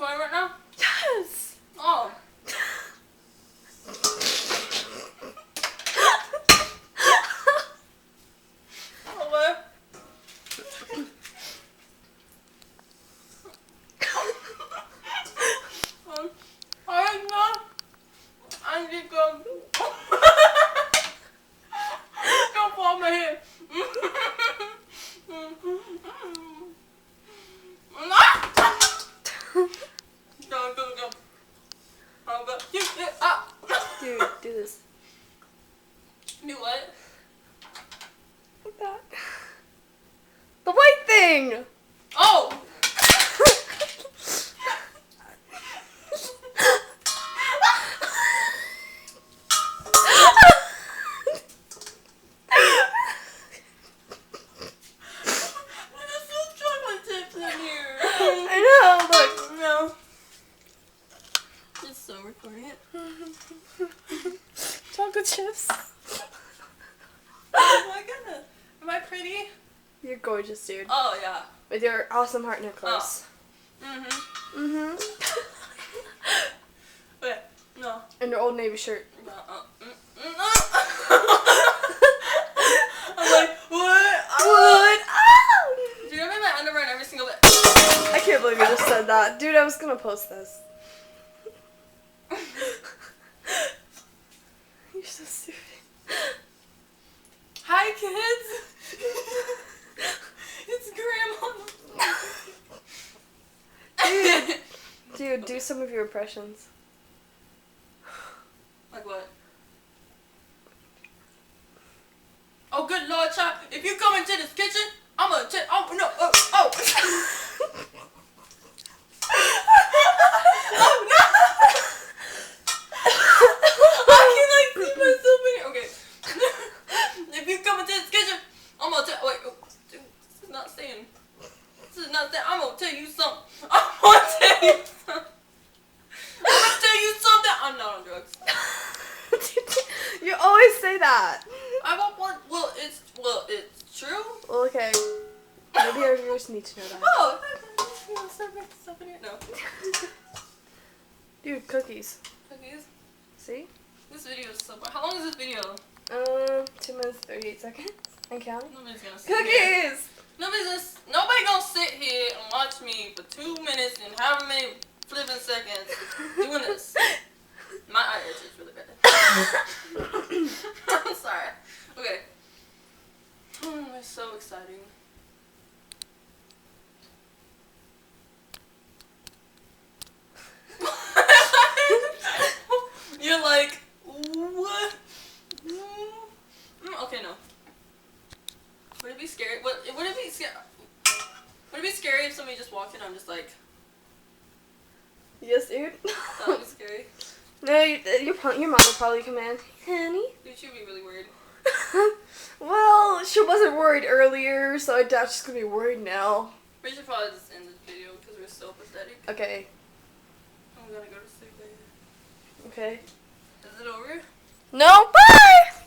recording right now? Yes. Oh. Okay. I know. I need to go. Don't fall on my head. Go. Dude, do this. Do what? Like that. The white thing! Oh! There's still chocolate chips in here. I know, look. No. Just so recording it. Chocolate chips. Oh my goodness. Am I pretty? You're gorgeous, dude. Oh, yeah. With your awesome heart necklace. Mm-hmm. Mm-hmm. Wait, no. And your Old Navy shirt. I'm like, what? What? Dude, I made my underwear in every single bit. I can't believe you just said that. Dude, I was gonna post this. You're so stupid. Hi, kids. It's Grandma. Dude, do some of your impressions. Like what? Oh, good Lord, child. If you come into this kitchen, I'm gonna take. Oh, no. Oh. Oh, no. I can, like, see myself in here. Okay. If you come into this kitchen, I'm gonna tell. Wait. Oh, dude, this is not saying. I'm gonna tell you something. I'm not on drugs. You always say that. I won't want. It's true. Well, okay. Maybe our viewers need to know that. Oh, you want to start making stuff in here? No. Dude, cookies. Cookies. See? This video is so. How long is this video? 2 minutes 38 seconds. And counting. Nobody's gonna sit here. Cookies. Nobody gonna sit here and watch me for 2 minutes and however many flipping seconds doing this. My eye itch is really bad. I'm sorry. Okay. It's so exciting. You're like, what? Okay, no. Would it be scary? Would it be scary? Would it be scary if somebody just walked in and I'm just like, Yes, dude. that would be scary? No, your mom would probably come in. Honey? Dude, she'd be really worried. Well, she wasn't worried earlier, so I doubt she's gonna be worried now. We should probably just end this video because we're so pathetic. Okay. I'm gonna go to sleep later. Okay. Is it over? No, bye!